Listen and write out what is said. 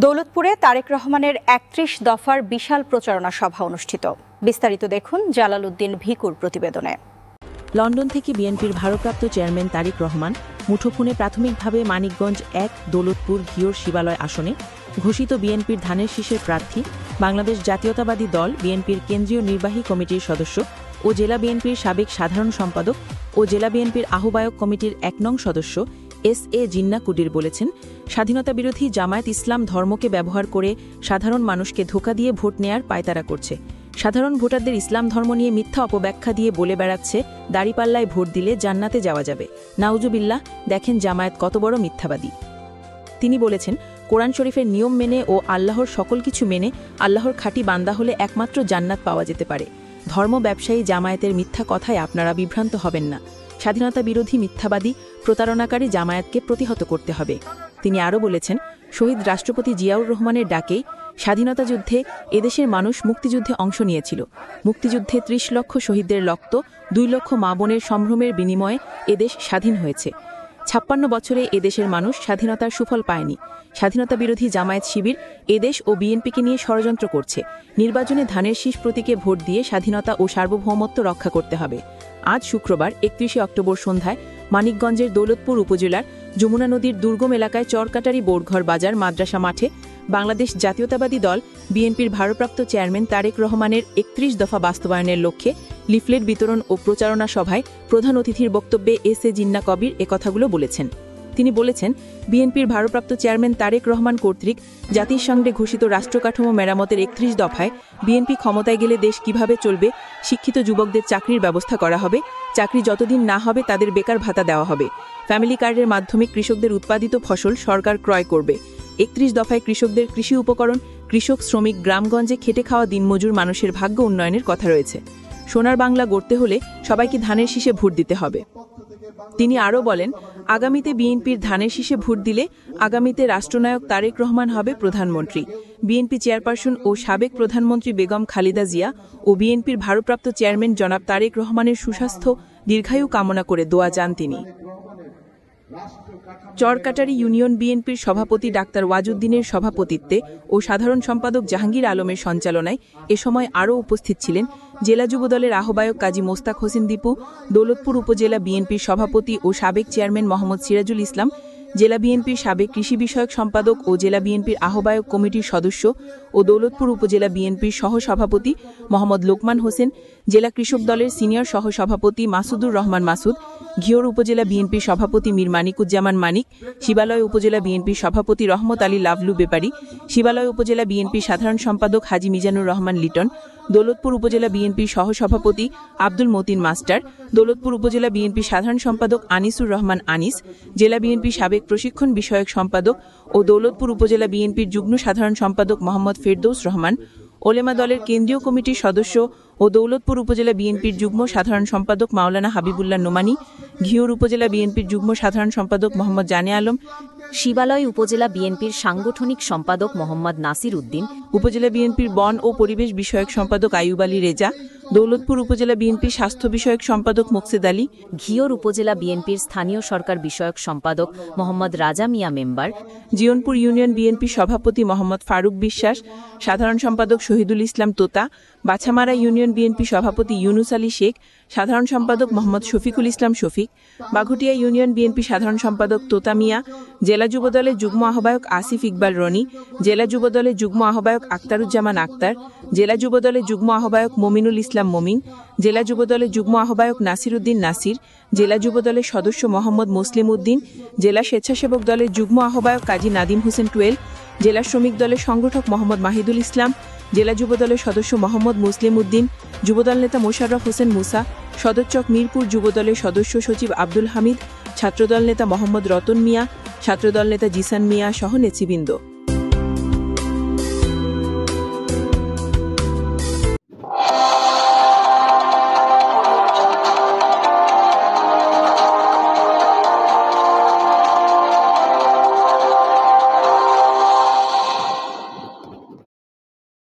দৌলতপুরে তারেক রহমানের ৩১ দফার বিশাল প্রচারণা সভা অনুষ্ঠিত। বিস্তারিত দেখুন জালাল উদ্দিন ভিকুর প্রতিবেদনে। লন্ডন থেকে বিএনপির ভারপ্রাপ্ত চেয়ারম্যান তারেক রহমান মুঠোফোনে প্রাথমিকভাবে মানিকগঞ্জ ১ দৌলতপুর ঘিওর শিবালয় আসনে ঘোষিত বিএনপির ধানের শীষের প্রার্থী, বাংলাদেশ জাতীয়তাবাদী দল বিএনপির কেন্দ্রীয় নির্বাহী কমিটির সদস্য ও জেলা বিএনপির সাবেক সাধারণ সম্পাদক ও জেলা বিএনপির আহ্বায়ক কমিটির ১ নং সদস্য এস.এ. জিন্না কুডির বলেছেন, স্বাধীনতাবিরোধী জামায়াত ইসলাম ধর্মকে ব্যবহার করে সাধারণ মানুষকে ধোঁকা দিয়ে ভোট নেয়ার পায়তারা করছে। সাধারণ ভোটারদের ইসলাম ধর্ম নিয়ে মিথ্যা অপব্যাখ্যা দিয়ে বলে বেড়াচ্ছে দাড়িপাল্লায় ভোট দিলে জান্নাতে যাওয়া যাবে। নাউজুবিল্লাহ, দেখেন জামায়াত কত বড় মিথ্যাবাদী। তিনি বলেছেন, কোরআন শরীফের নিয়ম মেনে ও আল্লাহর সকল কিছু মেনে আল্লাহর খাঁটি বান্দা হলে একমাত্র জান্নাত পাওয়া যেতে পারে। ধর্ম ব্যবসায়ী জামায়াতের মিথ্যা কথায় আপনারা বিভ্রান্ত হবেন না। স্বাধীনতা বিরোধী মিথ্যাবাদী প্রতারণাকারী জামায়াতকে প্রতিহত করতে হবে। তিনি আরও বলেছেন, শহীদ রাষ্ট্রপতি জিয়াউর রহমানের ডাকেই স্বাধীনতা যুদ্ধে এদেশের মানুষ মুক্তিযুদ্ধে অংশ নিয়েছিল। মুক্তিযুদ্ধে ৩০ লক্ষ শহীদদের রক্ত, ২ লক্ষ মা বোনের সম্ভ্রমের বিনিময়ে এদেশ স্বাধীন হয়েছে। ৫৬ বছরে এদেশের মানুষ স্বাধীনতার সুফল পায়নি। স্বাধীনতা বিরোধী জামায়াত শিবির এদেশ ও বিএনপিকে নিয়ে ষড়যন্ত্র করছে। নির্বাচনে ধানের শীষ প্রতীকে ভোট দিয়ে স্বাধীনতা ও সার্বভৌমত্ব রক্ষা করতে হবে। আজ শুক্রবার ৩১ অক্টোবর সন্ধ্যায় মানিকগঞ্জের দৌলতপুর উপজেলার যমুনা নদীর দুর্গম এলাকায় চরকাটারি বোর্ডঘর বাজার মাদ্রাসা মাঠে বাংলাদেশ জাতীয়তাবাদী দল বিএনপির ভারপ্রাপ্ত চেয়ারম্যান তারেক রহমানের ৩১ দফা বাস্তবায়নের লক্ষ্যে লিফলেট বিতরণ ও প্রচারণা সভায় প্রধান অতিথির বক্তব্যে এস.এ. জিন্না কবির একথাগুলো বলেছেন। তিনি বলেছেন, বিএনপির ভারপ্রাপ্ত চেয়ারম্যান তারেক রহমান কর্তৃক জাতিসংঘে ঘোষিত রাষ্ট্রকাঠামো মেরামতের ৩১ দফায় বিএনপি ক্ষমতায় গেলে দেশ কিভাবে চলবে, শিক্ষিত যুবকদের চাকরির ব্যবস্থা করা হবে, চাকরি যতদিন না হবে তাদের বেকার ভাতা দেওয়া হবে, ফ্যামিলি কার্ডের মাধ্যমে কৃষকদের উৎপাদিত ফসল সরকার ক্রয় করবে। ৩১ দফায় কৃষকদের কৃষি উপকরণ, কৃষক শ্রমিক, গ্রামগঞ্জে খেটে খাওয়া দিনমজুর মানুষের ভাগ্য উন্নয়নের কথা রয়েছে। সোনার বাংলা গড়তে হলে সবাইকে ধানের শীষে ভোট দিতে হবে। তিনি আরও বলেন, আগামীতে বিএনপির ধানের শীষে ভোট দিলে আগামীতে রাষ্ট্রনায়ক তারেক রহমান হবে প্রধানমন্ত্রী। বিএনপি চেয়ারপারসন ও সাবেক প্রধানমন্ত্রী বেগম খালেদা জিয়া ও বিএনপির ভারপ্রাপ্ত চেয়ারম্যান জনাব তারেক রহমানের সুস্বাস্থ্য দীর্ঘায়ু কামনা করে দোয়া চান তিনি। চরকাটারি ইউনিয়ন বিএনপির সভাপতি ডাক্তার ওয়াজুদ্দিনের সভাপতিত্বে ও সাধারণ সম্পাদক জাহাঙ্গীর আলমের সঞ্চালনায় এ সময় আরও উপস্থিত ছিলেন জেলা যুবদলের আহ্বায়ক কাজী মোস্তাক হোসেন দীপু, দৌলতপুর উপজেলা বিএনপির সভাপতি ও সাবেক চেয়ারম্যান মোহাম্মদ সিরাজুল ইসলাম, জেলা বিএনপির সাবেক কৃষি বিষয়ক সম্পাদক ও জেলা বিএনপির আহ্বায়ক কমিটির সদস্য ও দৌলতপুর উপজেলা বিএনপির সহসভাপতি মোহাম্মদ লোকমান হোসেন, জেলা কৃষক দলের সিনিয়র সহসভাপতি মাসুদুর রহমান মাসুদ, ঘিওর উপজেলা বিএনপির সভাপতি মীর মানিকুজ্জামান মানিক, শিবালয় উপজেলা বিএনপির সভাপতি রহমত আলী লাভলু বেপারী, শিবালয় উপজেলা বিএনপির সাধারণ সম্পাদক হাজী মিজানুর রহমান লিটন, দৌলতপুর উপজেলা বিএনপির সহসভাপতি আব্দুল মতিন মাস্টার, দৌলতপুর উপজেলা বিএনপির সাধারণ সম্পাদক আনিসুর রহমান আনিস, জেলা বিএনপির সাবেক প্রশিক্ষণ বিষয়ক সম্পাদক ও দৌলতপুর উপজেলা বিএনপির যুগ্ম সাধারণ সম্পাদক মোহাম্মদ ফেরদৌস রহমান, ওলেমা দলের কেন্দ্রীয় কমিটির সদস্য ও দৌলতপুর উপজেলা বিএনপির যুগ্ম সাধারণ সম্পাদক মাওলানা হাবিবুল্লাহ নোমানী, ঘিওর উপজেলা বিএনপির যুগ্ম সাধারণ সম্পাদক মোহাম্মদ জানে আলম, শিবালয় উপজেলা বিএনপির সাংগঠনিক সম্পাদক মোহাম্মদ নাসির উদ্দিন, উপজেলা বিএনপির বন ও পরিবেশ বিষয়ক সম্পাদক আইয়ুব আলী রেজা, দৌলতপুর উপজেলা বিএনপির স্বাস্থ্য বিষয়ক সম্পাদক মোকসেদ আলী, ঘিওর উপজেলা বিএনপির স্থানীয় সরকার বিষয়ক সম্পাদক মোহাম্মদ রাজা মিয়া মেম্বার, জিয়নপুর ইউনিয়ন বিএনপির সভাপতি মোহাম্মদ ফারুক বিশ্বাস, সাধারণ সম্পাদক শহীদুল ইসলাম তোতা, বাছামারা ইউনিয়ন বিএনপি সভাপতি ইউনুস আলী শেখ, সাধারণ সম্পাদক মোহাম্মদ শফিকুল ইসলাম শফিক, বাঘুটিয়া ইউনিয়ন বিএনপি সাধারণ সম্পাদক তোতা মিয়া, জেলা যুবদলের যুগ্ম আহ্বায়ক আসিফ ইকবাল রনি, জেলা যুবদলের যুগ্ম আহ্বায়ক আক্তারুজ্জামান আক্তার, জেলা যুবদলের যুগ্ম আহ্বায়ক মমিনুল ইসলাম মমিন, জেলা যুবদলের যুগ্ম আহ্বায়ক নাসির উদ্দিন নাসির, জেলা যুবদলের সদস্য মোহাম্মদ মুসলিম উদ্দিন, জেলা স্বেচ্ছাসেবক দলের যুগ্ম আহ্বায়ক কাজী নাদিম হোসেন টুয়েল, জেলা শ্রমিক দলের সংগঠক মোহাম্মদ মাহিদুল ইসলাম, জেলা যুবদলের সদস্য মোহাম্মদ মুসলিম উদ্দিন, যুবদল নেতা মোশাররফ হোসেন মুসা, সদরচক মিরপুর যুবদলের সদস্য সচিব আব্দুল হামিদ, ছাত্রদল নেতা মোহাম্মদ রতন মিয়া, ছাত্রদল নেতা জিসান মিয়া সহ নেতৃবৃন্দ।